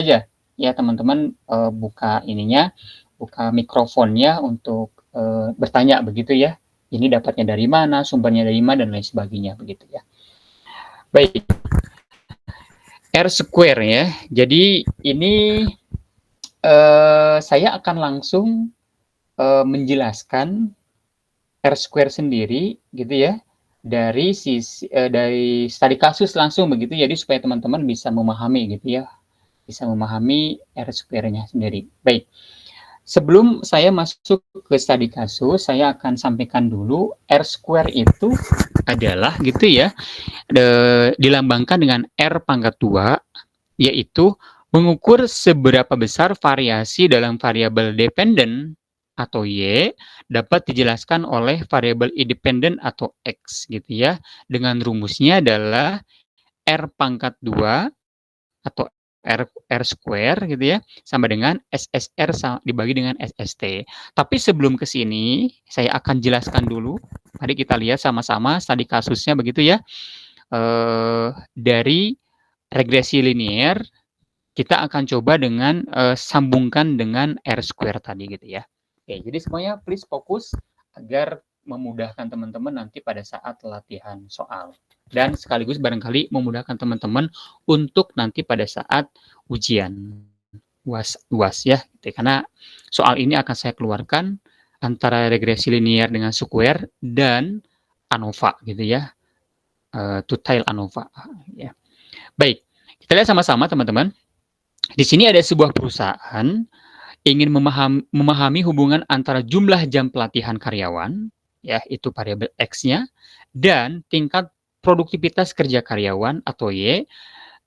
saja ya teman-teman, buka ininya, buka mikrofonnya untuk, bertanya begitu ya. Ini dapatnya dari mana, sumbernya dari mana, dan lain sebagainya begitu ya. Baik, R square ya. Jadi ini, saya akan langsung, menjelaskan R square sendiri gitu ya, dari studi kasus langsung begitu, jadi supaya teman-teman bisa memahami gitu ya, bisa memahami R square-nya sendiri. Baik, sebelum saya masuk ke studi kasus, saya akan sampaikan dulu R square itu adalah gitu ya, dilambangkan dengan R pangkat 2, yaitu mengukur seberapa besar variasi dalam variabel dependen atau Y dapat dijelaskan oleh variabel independen atau X gitu ya. Dengan rumusnya adalah R pangkat 2 atau R square gitu ya, sama dengan SSR dibagi dengan SST. Tapi sebelum ke sini, saya akan jelaskan dulu. Mari kita lihat sama-sama studi kasusnya begitu ya. Dari regresi linear, kita akan coba dengan sambungkan dengan R square tadi gitu ya. Oke, jadi semuanya please fokus agar memudahkan teman-teman nanti pada saat latihan soal. Dan sekaligus barangkali memudahkan teman-teman untuk nanti pada saat ujian UAS ya. Gitu. Karena soal ini akan saya keluarkan antara regresi linear dengan square dan ANOVA gitu ya. Two-tailed ANOVA ya. Baik, kita lihat sama-sama teman-teman. Di sini ada sebuah perusahaan ingin memahami hubungan antara jumlah jam pelatihan karyawan, ya itu variabel X-nya, dan tingkat produktivitas kerja karyawan atau Y,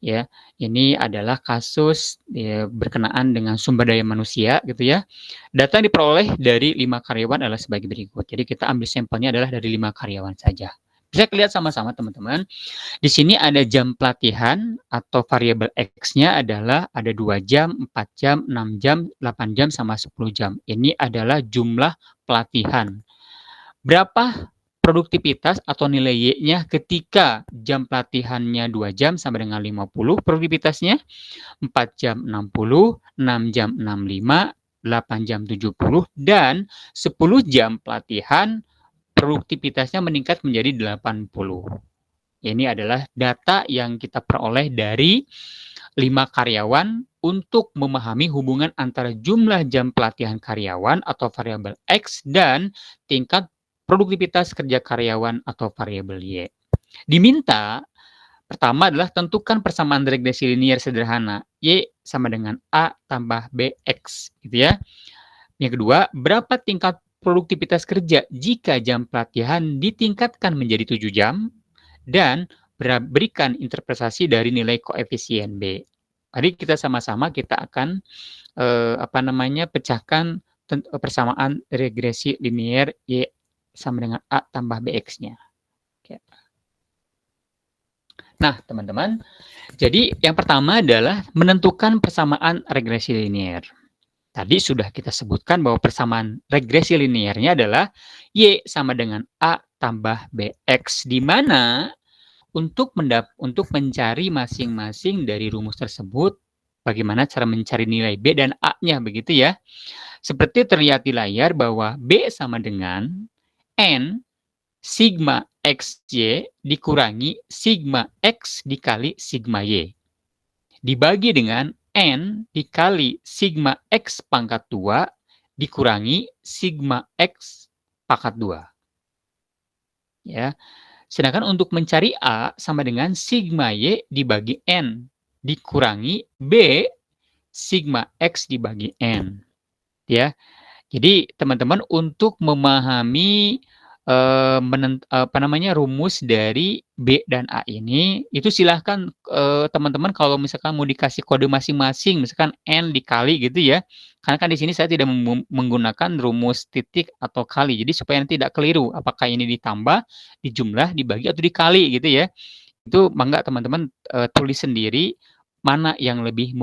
ya ini adalah kasus ya, berkenaan dengan sumber daya manusia gitu ya. Data yang diperoleh dari 5 karyawan adalah sebagai berikut. Jadi kita ambil sampelnya adalah dari 5 karyawan saja. Bisa lihat sama-sama teman-teman. Di sini ada jam pelatihan atau variabel X-nya adalah ada 2 jam, 4 jam, 6 jam, 8 jam, sama 10 jam. Ini adalah jumlah pelatihan. Berapa produktivitas atau nilai Y-nya ketika jam pelatihannya 2 jam sama dengan 50, produktivitasnya 4 jam 60, 6 jam 65, 8 jam 70, dan 10 jam pelatihan produktivitasnya meningkat menjadi 80. Ini adalah data yang kita peroleh dari 5 karyawan untuk memahami hubungan antara jumlah jam pelatihan karyawan atau variabel X dan tingkat produktivitas kerja karyawan atau variabel Y. Diminta pertama adalah tentukan persamaan regresi linear sederhana Y sama dengan A tambah BX gitu ya. Yang kedua, berapa tingkat produktivitas kerja jika jam pelatihan ditingkatkan menjadi 7 jam dan berikan interpretasi dari nilai koefisien B. Mari kita sama-sama kita akan pecahkan persamaan regresi linear Y sama dengan A tambah BX-nya. Nah, teman-teman, jadi yang pertama adalah menentukan persamaan regresi linear. Tadi sudah kita sebutkan bahwa persamaan regresi linearnya adalah Y sama dengan A tambah BX, di mana untuk mencari masing-masing dari rumus tersebut, bagaimana cara mencari nilai B dan A-nya begitu ya. Seperti terlihat di layar bahwa B sama dengan N sigma XY dikurangi sigma X dikali sigma Y. Dibagi dengan N dikali sigma X pangkat 2 dikurangi sigma X pangkat 2. Ya. Sedangkan untuk mencari A sama dengan sigma Y dibagi N dikurangi B sigma X dibagi N. Ya. Jadi teman-teman untuk memahami rumus dari B dan A ini, itu silahkan teman-teman kalau misalkan mau dikasih kode masing-masing, misalkan N dikali gitu ya. Karena kan di sini saya tidak menggunakan rumus titik atau kali, jadi supaya nanti tidak keliru apakah ini ditambah, dijumlah, dibagi, atau dikali gitu ya. Itu mangga teman-teman tulis sendiri mana yang lebih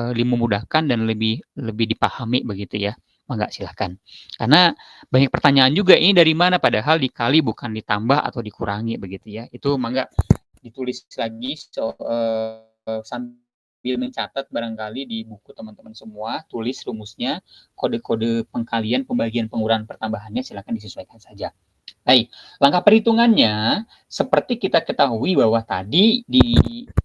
memudahkan dan lebih dipahami begitu ya. Mangga silahkan. Karena banyak pertanyaan juga ini dari mana, padahal dikali bukan ditambah atau dikurangi begitu ya. Itu mangga ditulis lagi sambil sambil mencatat barangkali di buku teman-teman semua, tulis rumusnya, kode-kode pengkalian, pembagian, pengurangan, pertambahannya silakan disesuaikan saja. Baik, langkah perhitungannya seperti kita ketahui bahwa tadi di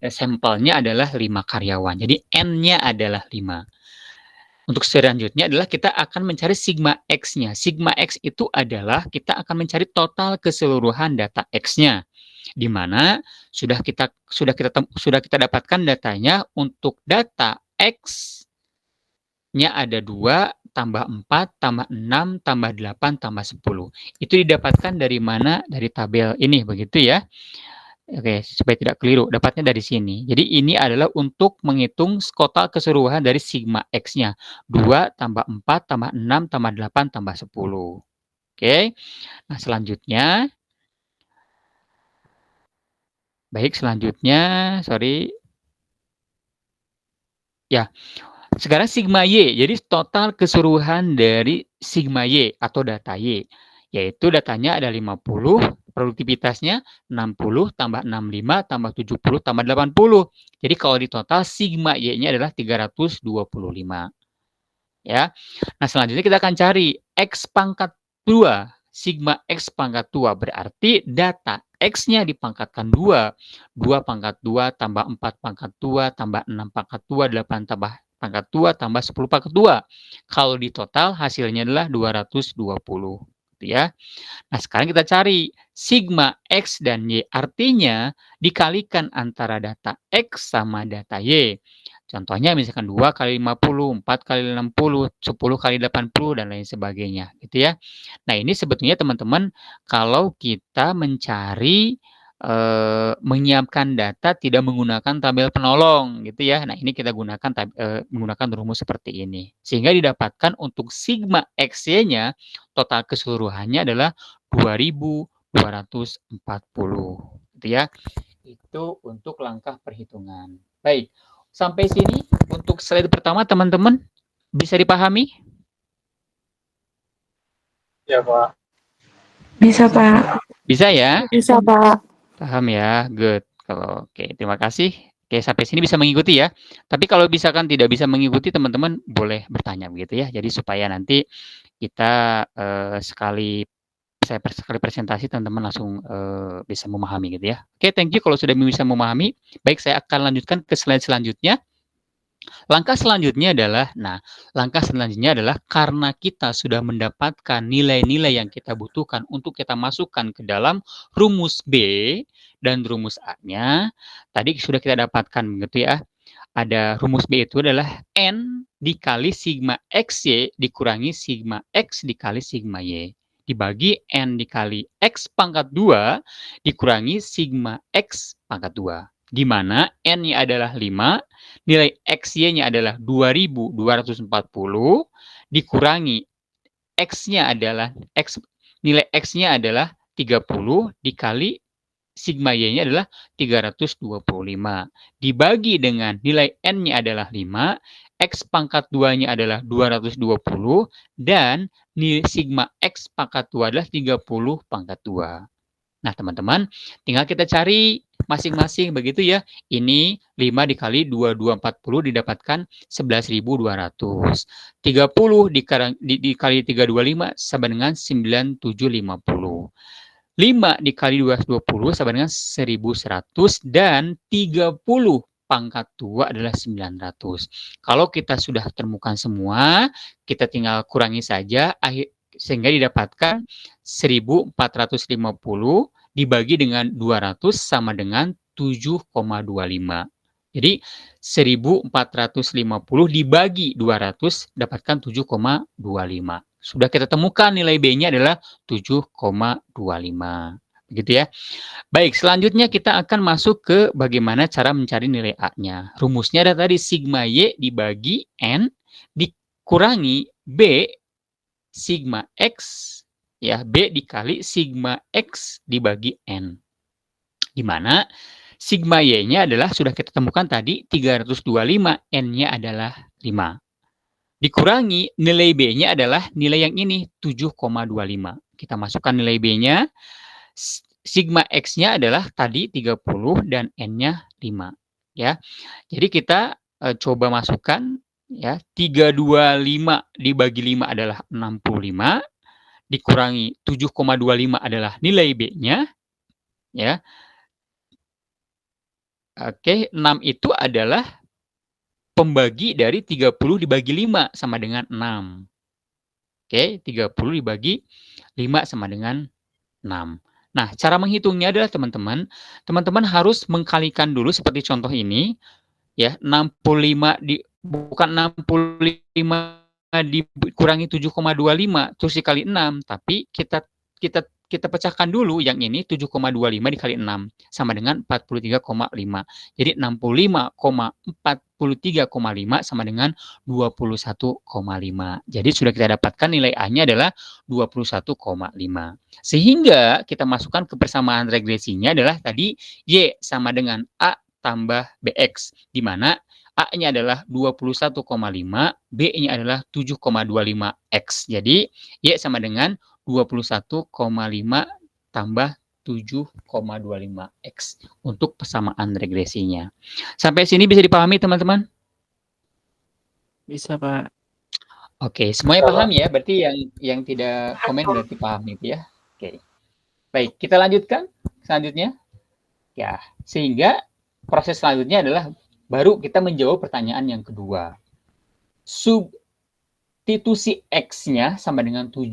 sampelnya adalah 5 karyawan. Jadi N-nya adalah 5. Untuk selanjutnya adalah kita akan mencari sigma X-nya. Sigma X itu adalah kita akan mencari total keseluruhan data X-nya, di mana sudah kita dapatkan datanya untuk data X-nya ada 2, tambah 4, tambah 6, tambah 8, tambah 10. Itu didapatkan dari mana? Dari tabel ini, begitu ya. Oke, supaya tidak keliru, dapatnya dari sini. Jadi ini adalah untuk menghitung total keseluruhan dari sigma X-nya. 2 tambah 4 tambah 6 tambah 8 tambah 10. Oke, nah selanjutnya. Baik, selanjutnya, sorry. Ya, sekarang sigma Y, jadi total keseluruhan dari sigma Y atau data Y. Yaitu datanya ada 50, produktivitasnya 60, tambah 65, tambah 70, tambah 80. Jadi kalau di total sigma Y-nya adalah 325. Ya. Nah, selanjutnya kita akan cari X pangkat 2. Sigma X pangkat 2 berarti data X-nya dipangkatkan 2. 2 pangkat 2 tambah 4 pangkat 2 tambah 6 pangkat 2, 8 tambah pangkat 2 tambah 10 pangkat 2. Kalau di total hasilnya adalah 220. Ya. Nah, sekarang kita cari sigma X dan Y. Artinya dikalikan antara data X sama data Y. Contohnya misalkan 2 kali 50, 4 kali 60, 10 kali 80, dan lain sebagainya. Gitu ya. Nah, ini sebetulnya teman-teman kalau kita mencari menyiapkan data tidak menggunakan tabel penolong gitu ya. Nah, ini kita gunakan menggunakan rumus seperti ini. Sehingga didapatkan untuk sigma XY-nya total keseluruhannya adalah 2240 gitu ya. Itu untuk langkah perhitungan. Baik, sampai sini untuk slide pertama teman-teman bisa dipahami? Ya, Pak. Bisa, Pak. Bisa ya? Bisa, Pak. Paham ya? Good. Kalau oke, terima kasih. Oke, sampai sini bisa mengikuti ya. Tapi kalau misalkan tidak bisa mengikuti, teman-teman boleh bertanya begitu ya. Jadi supaya nanti kita sekali presentasi teman-teman langsung bisa memahami gitu ya. Oke, thank you kalau sudah bisa memahami. Baik, saya akan lanjutkan ke slide selanjutnya. Langkah selanjutnya adalah, karena kita sudah mendapatkan nilai-nilai yang kita butuhkan untuk kita masukkan ke dalam rumus B dan rumus A-nya, tadi sudah kita dapatkan begitu ya. Ada rumus B itu adalah N dikali sigma XY dikurangi sigma X dikali sigma Y. Dibagi N dikali X pangkat 2 dikurangi sigma X pangkat 2. Di mana N-nya adalah 5, nilai XY-nya adalah 2240, dikurangi X-nya adalah, nilai X-nya adalah 30, dikali sigma Y-nya adalah 325. Dibagi dengan nilai N-nya adalah 5, X pangkat 2-nya adalah 220, dan nilai sigma X pangkat 2 adalah 30 pangkat 2. Nah, teman-teman, tinggal kita cari masing-masing begitu ya. Ini 5 dikali 2240 didapatkan 11.200. 30 dikali 325 sama dengan 9750. 5 dikali 220 sama dengan 1100, dan 30 pangkat 2 adalah 900. Kalau kita sudah temukan semua, kita tinggal kurangi saja sehingga didapatkan 1450 dibagi dengan 200 sama dengan 7,25. Jadi 1450 dibagi 200 dapatkan 7,25. Sudah kita temukan nilai B-nya adalah 7,25. Begitu ya. Baik, selanjutnya kita akan masuk ke bagaimana cara mencari nilai A-nya. Rumusnya ada tadi sigma Y dibagi N dikurangi B sigma X, ya, B dikali sigma X dibagi N. Di mana sigma Y-nya adalah sudah kita temukan tadi 325, N-nya adalah 5. Dikurangi nilai B-nya adalah nilai yang ini 7,25. Kita masukkan nilai B-nya, sigma X-nya adalah tadi 30 dan N-nya 5. Ya. Jadi kita coba masukkan ya. 325 dibagi 5 adalah 65, dikurangi 7,25 adalah nilai B-nya ya. Oke, 6 itu adalah pembagi dari 30 dibagi 5 sama dengan 6. Oke, 30 dibagi 5 sama dengan 6. Nah, cara menghitungnya adalah teman-teman harus mengkalikan dulu seperti contoh ini ya, 65 bukan 65 dikurangi 7,25 terus dikali 6, tapi kita kita kita pecahkan dulu yang ini 7,25 dikali 6 sama dengan 43,5. Jadi 65,43,5 sama dengan 21,5. Jadi sudah kita dapatkan nilai A-nya adalah 21,5. Sehingga kita masukkan ke persamaan regresinya adalah tadi Y sama dengan A tambah BX, di mana A-nya adalah 21,5, B-nya adalah 7,25X. Jadi, Y sama dengan 21,5 tambah 7,25X untuk persamaan regresinya. Sampai sini bisa dipahami, teman-teman? Bisa, Pak. Oke, semuanya paham ya? Berarti yang tidak komen berarti paham itu ya? Oke. Baik, kita lanjutkan selanjutnya. Ya, sehingga proses selanjutnya adalah baru kita menjawab pertanyaan yang kedua. Substitusi X-nya sama dengan 7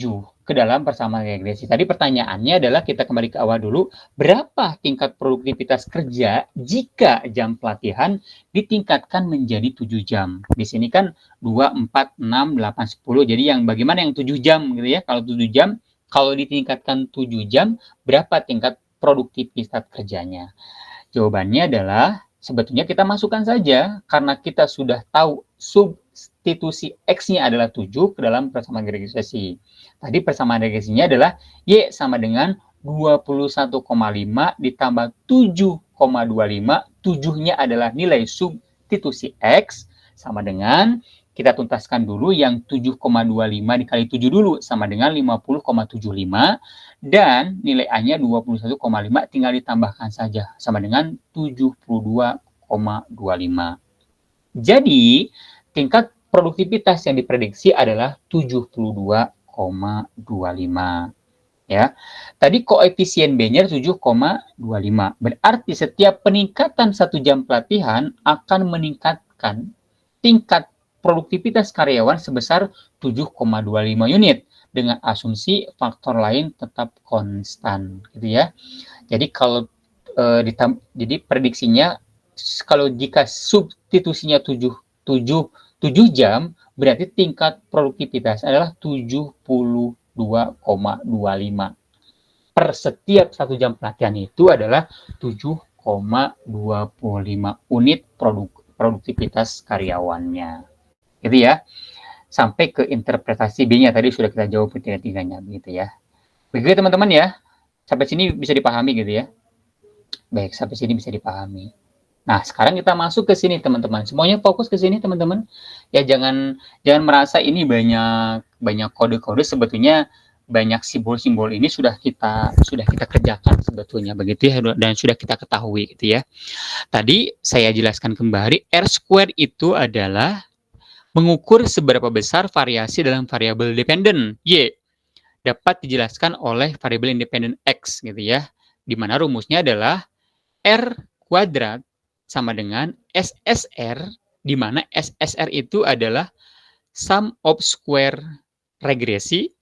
ke dalam persamaan regresi. Tadi pertanyaannya adalah kita kembali ke awal dulu. Berapa tingkat produktivitas kerja jika jam pelatihan ditingkatkan menjadi 7 jam? Di sini kan 2, 4, 6, 8, 10. Jadi yang bagaimana yang 7 jam gitu ya? Kalau 7 jam, kalau ditingkatkan 7 jam, berapa tingkat produktivitas kerjanya? Jawabannya adalah sebetulnya kita masukkan saja karena kita sudah tahu substitusi X-nya adalah 7 ke dalam persamaan regresi. Tadi persamaan regresinya adalah Y sama dengan 21,5 ditambah 7,25. 7-nya adalah nilai substitusi X sama dengan kita tuntaskan dulu yang 7,25 dikali 7 dulu sama dengan 50,75 dan nilai A-nya 21,5 tinggal ditambahkan saja sama dengan 72,25. Jadi, tingkat produktivitas yang diprediksi adalah 72,25 ya. Tadi koefisien B-nya 7,25. Berarti setiap peningkatan 1 jam pelatihan akan meningkatkan tingkat produktivitas karyawan sebesar 7,25 unit dengan asumsi faktor lain tetap konstan gitu ya. Jadi kalau jadi prediksinya kalau jika substitusinya 7 jam berarti tingkat produktivitas adalah 72,25 per setiap 1 jam pelatihan itu adalah 7,25 unit produktivitas karyawannya. Gitu ya. Sampai ke interpretasi B-nya tadi sudah kita jawab ketiga-tiganya begitu ya. Begitu teman-teman ya. Sampai sini bisa dipahami gitu ya. Baik, sampai sini bisa dipahami. Nah, sekarang kita masuk ke sini teman-teman. Semuanya fokus ke sini teman-teman. Ya jangan merasa ini banyak kode-kode, sebetulnya banyak simbol-simbol ini sudah kita kerjakan sebetulnya begitu ya, dan sudah kita ketahui gitu ya. Tadi saya jelaskan kembali R² itu adalah mengukur seberapa besar variasi dalam variabel dependen Y dapat dijelaskan oleh variabel independen X gitu ya. Di mana rumusnya adalah R kuadrat sama dengan SSR, di mana SSR itu adalah sum of square regresi.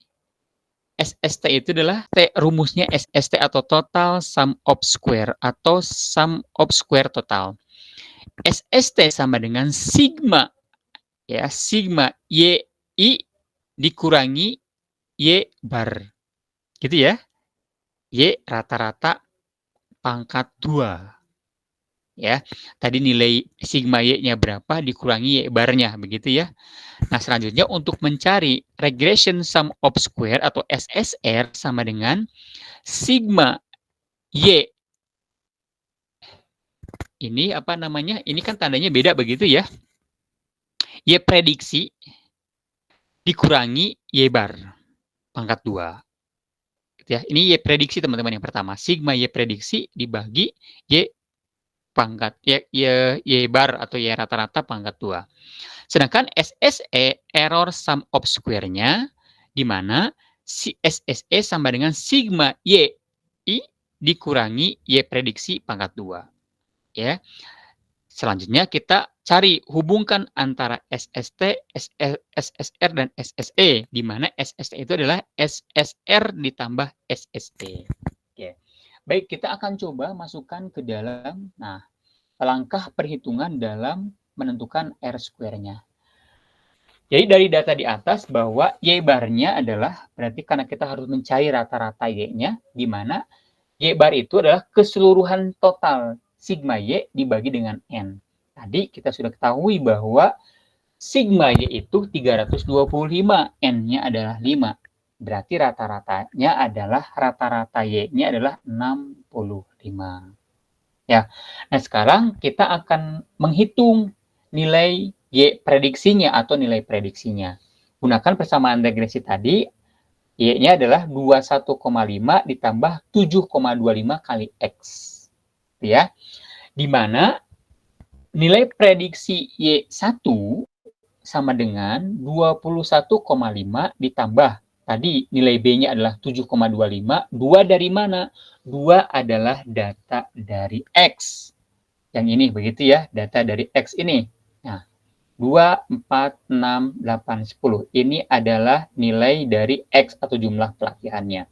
SST itu adalah rumusnya SST atau total sum of square atau sum of square total. SST sama dengan sigma ya, sigma YI dikurangi Y bar. Gitu ya. Y rata-rata pangkat 2. Ya. Tadi nilai sigma Y-nya berapa dikurangi Y barnya begitu ya. Nah, selanjutnya untuk mencari regression sum of square atau SSR sama dengan sigma Y. Ini apa namanya? Ini kan tandanya beda begitu ya. Y prediksi dikurangi Y bar pangkat 2. Gitu ya. Ini Y prediksi teman-teman yang pertama. Sigma Y prediksi dibagi Y pangkat Y bar atau Y rata-rata pangkat 2. Sedangkan SSE error sum of square-nya di mana si SSE sama dengan sigma Y I dikurangi Y prediksi pangkat 2. Ya. Selanjutnya kita cari hubungkan antara SST, SSR dan SSE di mana SSE itu adalah SSR ditambah SST. Oke. Baik, kita akan coba masukkan ke dalam langkah perhitungan dalam menentukan R square-nya. Jadi dari data di atas bahwa Y bar-nya adalah, berarti karena kita harus mencari rata-rata Y-nya, di mana Y bar itu adalah keseluruhan total sigma Y dibagi dengan N. Tadi kita sudah ketahui bahwa sigma Y itu 325, N-nya adalah 5. Berarti rata-ratanya adalah, rata-rata Y-nya adalah 65. Ya. Nah, sekarang kita akan menghitung nilai Y prediksinya atau nilai prediksinya. Gunakan persamaan regresi tadi, Y-nya adalah 21,5 ditambah 7,25 kali X. Ya. Di mana nilai prediksi Y1 sama dengan 21,5 ditambah tadi nilai B-nya adalah 7,25. 2 dari mana? 2 adalah data dari X. Yang ini begitu ya, data dari X ini. Nah, 2, 4, 6, 8, 10. Ini adalah nilai dari X atau jumlah pelatihannya.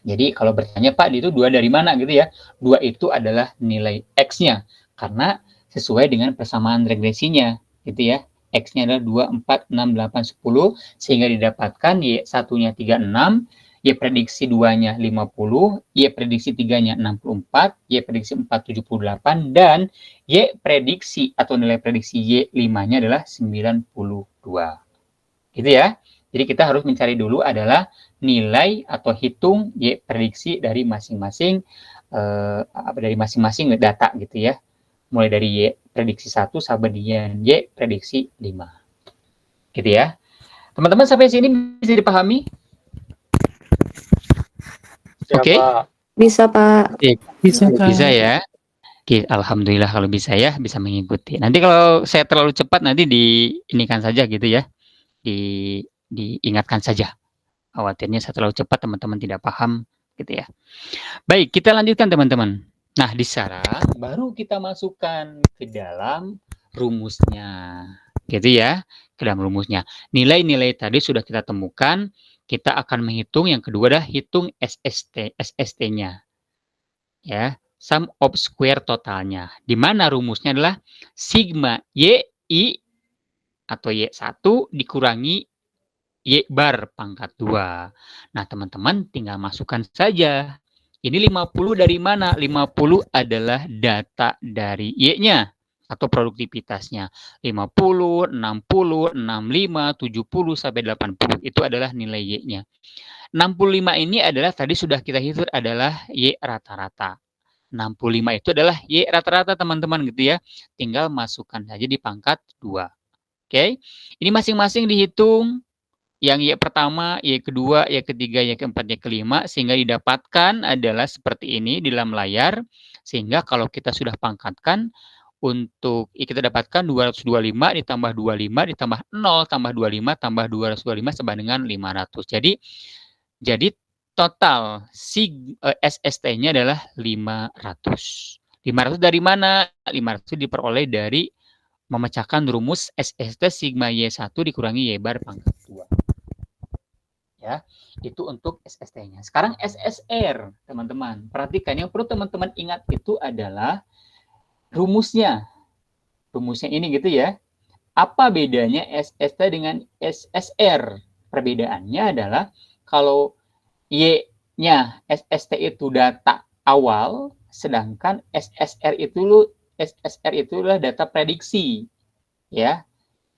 Jadi kalau bertanya, Pak, itu 2 dari mana gitu ya? 2 itu adalah nilai X-nya. Karena sesuai dengan persamaan regresinya gitu ya. X-nya adalah 2, 4, 6, 8, 10. Sehingga didapatkan Y1-nya 36. Y prediksi 2-nya 50, Y prediksi 3-nya 64, Y prediksi 4 78, dan Y prediksi atau nilai prediksi Y5-nya adalah 92. Gitu ya. Jadi kita harus mencari dulu adalah nilai atau hitung Y prediksi dari masing-masing data gitu ya. Mulai dari Y prediksi 1 sampai dengan Y prediksi 5. Gitu ya. Teman-teman sampai sini bisa dipahami? Oke. Bisa, Pak. Bisa ya. Oke, alhamdulillah kalau bisa ya, bisa mengikuti. Nanti kalau saya terlalu cepat nanti diinikan saja gitu ya. Diingatkan saja. Khawatirnya saya terlalu cepat teman-teman tidak paham gitu ya. Baik, kita lanjutkan teman-teman. Nah, di sana baru kita masukkan ke dalam rumusnya. Gitu ya, ke dalam rumusnya. Nilai-nilai tadi sudah kita temukan. Kita akan menghitung, yang kedua adalah hitung SST-nya. Ya, sum of square totalnya. Di mana rumusnya adalah sigma Y1 dikurangi Y bar pangkat 2. Nah, teman-teman tinggal masukkan saja. Ini 50 dari mana? 50 adalah data dari Y-nya atau produktivitasnya. 50, 60, 65, 70, sampai 80. Itu adalah nilai Y-nya. 65 ini adalah tadi sudah kita hitung adalah Y rata-rata. 65 itu adalah Y rata-rata teman-teman gitu ya. Tinggal masukkan saja di pangkat 2. Oke. Ini masing-masing dihitung. Yang Y pertama, Y kedua, Y ketiga, Y keempat, Y kelima, sehingga didapatkan adalah seperti ini di dalam layar. Sehingga kalau kita sudah pangkatkan, untuk kita dapatkan 225 ditambah 25 ditambah 0 tambah 25 tambah 225 sama dengan 500. Jadi total SST-nya adalah 500. 500 dari mana? 500 diperoleh dari memecahkan rumus SST sigma Y1 dikurangi Y bar pangkat 2. Ya, itu untuk SST-nya. Sekarang SSR, teman-teman. Perhatikan, yang perlu teman-teman ingat itu adalah rumusnya. Rumusnya ini gitu ya. Apa bedanya SST dengan SSR? Perbedaannya adalah kalau Y-nya SST itu data awal, sedangkan SSR itu adalah data prediksi. Ya.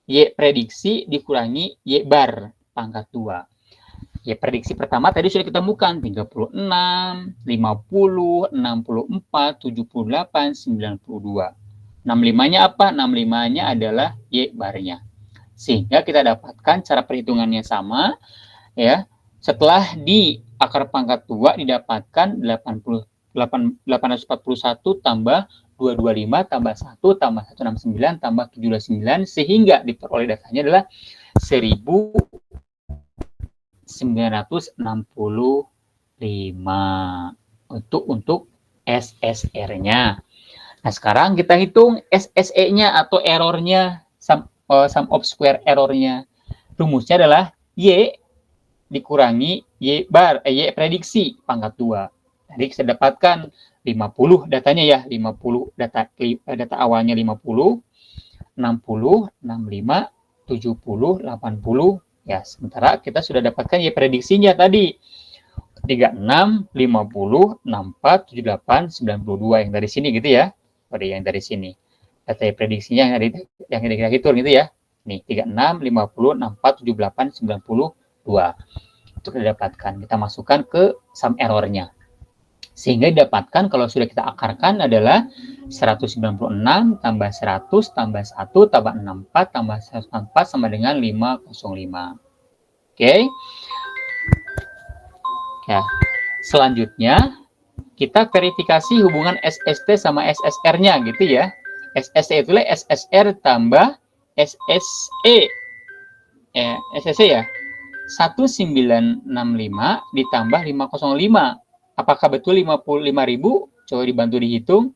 Y prediksi dikurangi Y bar pangkat 2. Ya, prediksi pertama tadi sudah kita temukan 36, 50, 64, 78, 92. 65-nya apa? 65-nya adalah Y barnya. Sehingga kita dapatkan cara perhitungannya sama ya. Setelah di akar pangkat 2 didapatkan 841 tambah 225 tambah 1 tambah 169 tambah 729 sehingga diperoleh datanya adalah 1965 untuk SSR-nya. Nah, sekarang kita hitung SSE-nya atau error-nya, sum of square error-nya. Rumusnya adalah Y dikurangi Y prediksi pangkat 2. Jadi saya dapatkan 50 datanya ya, 50 data awalnya 50, 60, 65, 70, 80. Ya, sementara kita sudah dapatkan Y prediksinya tadi. 36, 50, 64, 78, 92 yang dari sini gitu ya. Pada yang dari sini. Data prediksinya yang kita hitung gitu ya. Nih, 36, 50, 64, 78, 92. Itu kita dapatkan. Kita masukkan ke sum error-nya. Sehingga didapatkan kalau sudah kita akarkan adalah 196 tambah 100 tambah 1 tambah 64 tambah 164 sama dengan 505. Oke. Ya. Selanjutnya kita verifikasi hubungan SST sama SSR-nya gitu ya. SST itu SSR tambah SSE. SSE ya. 1965 ditambah 505. Apakah betul 55.000? Coba dibantu dihitung.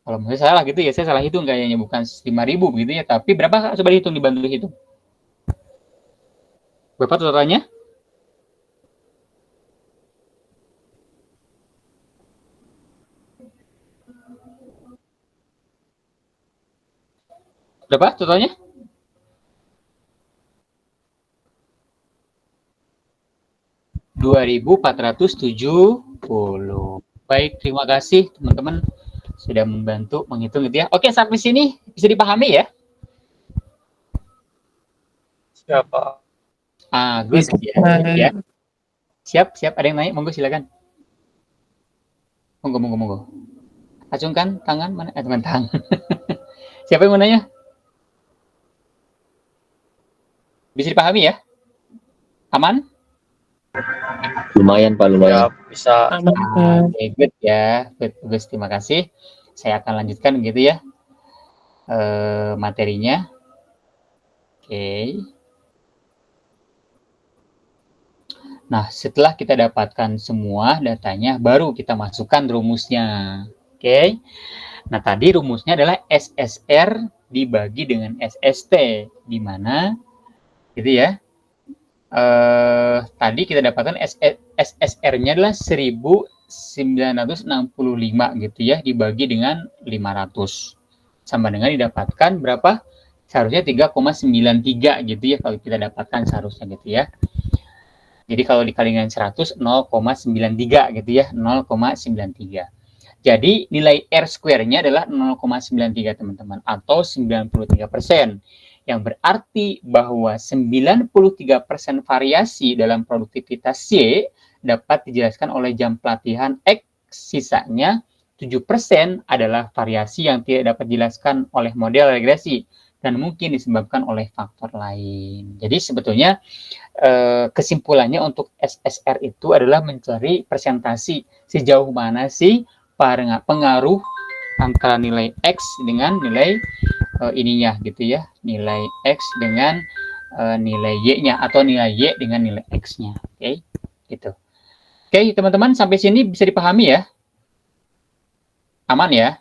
Kalau misalnya salah gitu ya, saya salah hitung kayaknya, bukan 5.000 gitu ya. Tapi berapa? Coba dihitung, dibantu dihitung. Berapa totalnya? Berapa totalnya? Rp2.470. Baik, terima kasih teman-teman sudah membantu menghitung gitu ya. Oke, sampai sini bisa dipahami ya? Siapa? Good ya. Siap. Ada yang nanya? Monggo silakan. Monggo. Acungkan tangan mana? Tangan. Siapa yang mau nanya? Bisa dipahami ya? Aman? Lumayan Pak, lumayan. Ya, bisa. Oke, good ya. Bagus, terima kasih. Saya akan lanjutkan gitu ya materinya. Oke. Nah, setelah kita dapatkan semua datanya, baru kita masukkan rumusnya. Oke. Nah, tadi rumusnya adalah SSR dibagi dengan SST, di mana gitu ya. Tadi kita dapatkan SSR-nya adalah 1965 gitu ya, dibagi dengan 500. Sama dengan didapatkan berapa? Seharusnya 3,93 gitu ya, kalau kita dapatkan seharusnya gitu ya. Jadi kalau dikali dengan 100, 0,93 gitu ya, 0,93. Jadi nilai R square-nya adalah 0,93 teman-teman, atau 93%. Yang berarti bahwa 93% variasi dalam produktivitas Y dapat dijelaskan oleh jam pelatihan X, sisanya 7% adalah variasi yang tidak dapat dijelaskan oleh model regresi dan mungkin disebabkan oleh faktor lain. Jadi sebetulnya kesimpulannya untuk SSR itu adalah mencari presentasi sejauh mana sih pengaruh antara nilai X dengan nilai ininya gitu ya, nilai X dengan nilai Y-nya atau nilai Y dengan nilai X-nya. Oke, gitu. Oke, teman-teman, sampai sini bisa dipahami ya? Aman ya?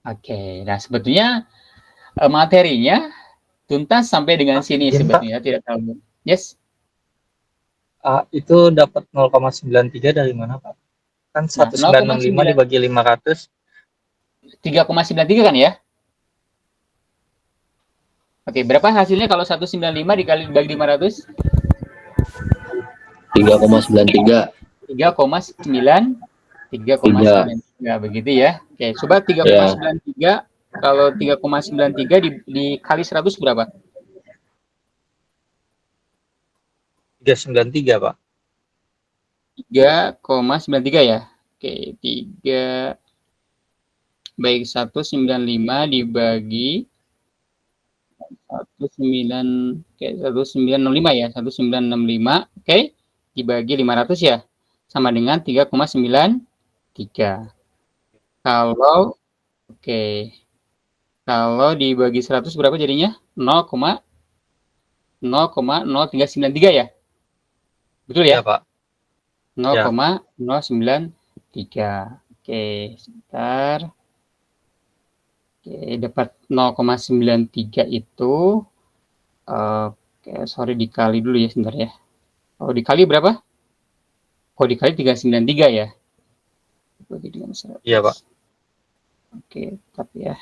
Oke, nah sebetulnya materinya tuntas sampai dengan sini sebetulnya, tidak terlalu. Yes. Itu dapat 0,93 dari mana, Pak? Kan 1965 dibagi 500. 3,93 kan ya? Oke, berapa hasilnya kalau 195 dikali dibagi 500? 3,93. 3,93 begitu ya. Oke, coba 3,93 kalau 3,93 dikali 100 berapa? 393, Pak. 3,93 ya. Oke, 3 baik 195 dibagi 1905 ya, 1965, oke, dibagi 500 ya, sama dengan 3,93. Kalau oke. Kalau dibagi 100 berapa jadinya? 0,0393 ya? Betul Iya, ya? Pak. Ya. 0,093. Oke, sebentar. Oke, dapat 0,93 itu oke, sorry dikali dulu ya sebentar ya. Oh, dikali berapa? Oh, dikali 393 ya? Bagi dengan 100. Iya, Pak. Oke, tapi ya.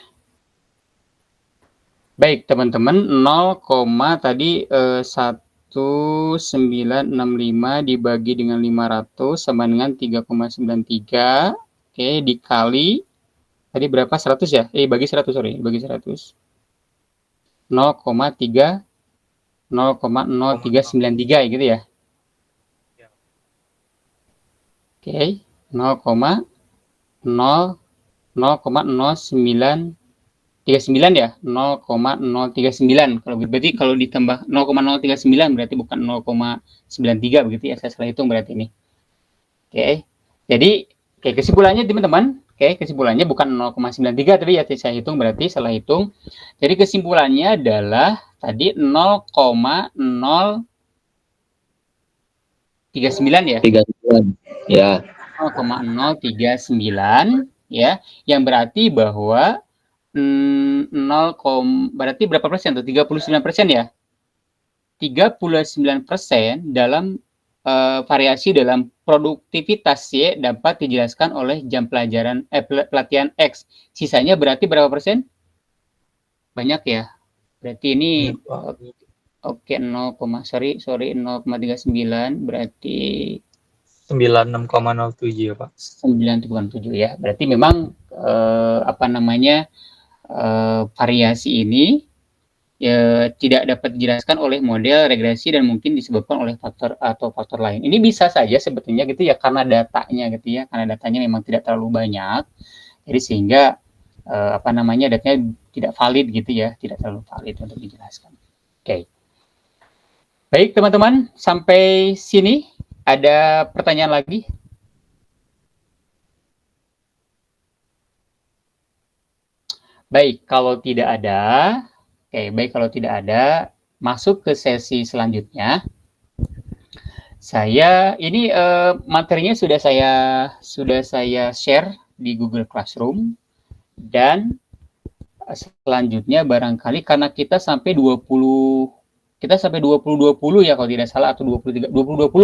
Baik, teman-teman, 0, tadi 1965 dibagi dengan 500 sama dengan 3,93. Oke, dikali tadi berapa? 100 ya? Bagi 100, sorry, bagi 100. 0,0393 gitu ya. Oke, 0,039 ya, 0,039. Kalau berarti kalau ditambah 0,039 berarti bukan 0,93 begitu ya, saya salah hitung berarti ini. Oke. Jadi kesimpulannya teman-teman, kesimpulannya bukan 0,93 tapi ya saya hitung berarti salah hitung. Jadi kesimpulannya adalah tadi 0,039 ya. 39. Ya. 0,039 ya, yang berarti bahwa berarti berapa persen tuh? 39% ya? 39% dalam variasi dalam produktivitas Y dapat dijelaskan oleh jam pelajaran pelatihan X. Sisanya berarti berapa persen? Banyak ya. Berarti ini oke 0,39 berarti 96,07 ya, Pak. 9,7 ya. Berarti memang variasi ini tidak dapat dijelaskan oleh model regresi dan mungkin disebabkan oleh faktor lain. Ini bisa saja sebetulnya gitu ya karena datanya gitu ya, karena datanya memang tidak terlalu banyak. Jadi sehingga datanya tidak valid gitu ya, tidak terlalu valid untuk dijelaskan. Oke. Baik teman-teman, sampai sini ada pertanyaan lagi? Baik, kalau tidak ada, masuk ke sesi selanjutnya. Saya ini materinya sudah saya share di Google Classroom dan selanjutnya barangkali karena kita sampai 2020 ya kalau tidak salah, atau 2020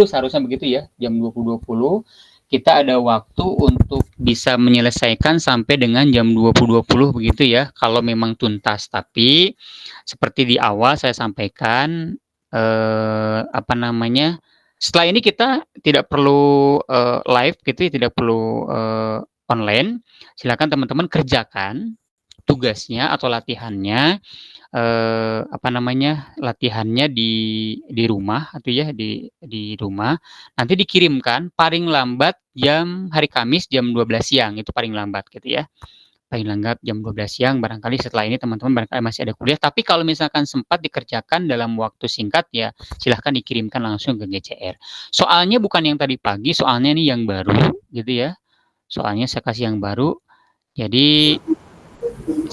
seharusnya begitu ya, jam 20.20 kita ada waktu untuk bisa menyelesaikan sampai dengan jam 20.20 begitu ya, kalau memang tuntas. Tapi seperti di awal saya sampaikan, setelah ini kita tidak perlu live gitu ya, tidak perlu online. Silakan teman-teman kerjakan tugasnya atau latihannya latihannya di rumah atau ya di rumah, nanti dikirimkan paling lambat hari Kamis jam 12 siang, itu paling lambat gitu ya, paling lambat jam 12 siang. Barangkali setelah ini teman-teman barangkali masih ada kuliah, tapi kalau misalkan sempat dikerjakan dalam waktu singkat ya silahkan dikirimkan langsung ke GCR. Soalnya bukan yang tadi pagi, soalnya ini yang baru gitu ya, soalnya saya kasih yang baru. Jadi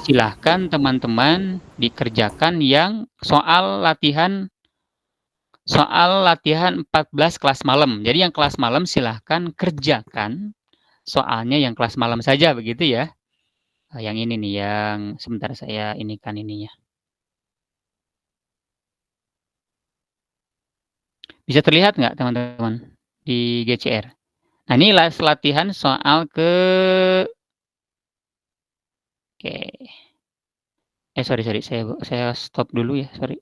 silahkan teman-teman dikerjakan yang soal latihan 14 kelas malam. Jadi yang kelas malam silahkan kerjakan soalnya yang kelas malam saja begitu ya. Yang ini nih, yang sebentar saya inikan ininya. Bisa terlihat nggak teman-teman di GCR? Nah ini latihan soal Oke. Sorry, saya stop dulu ya, sorry.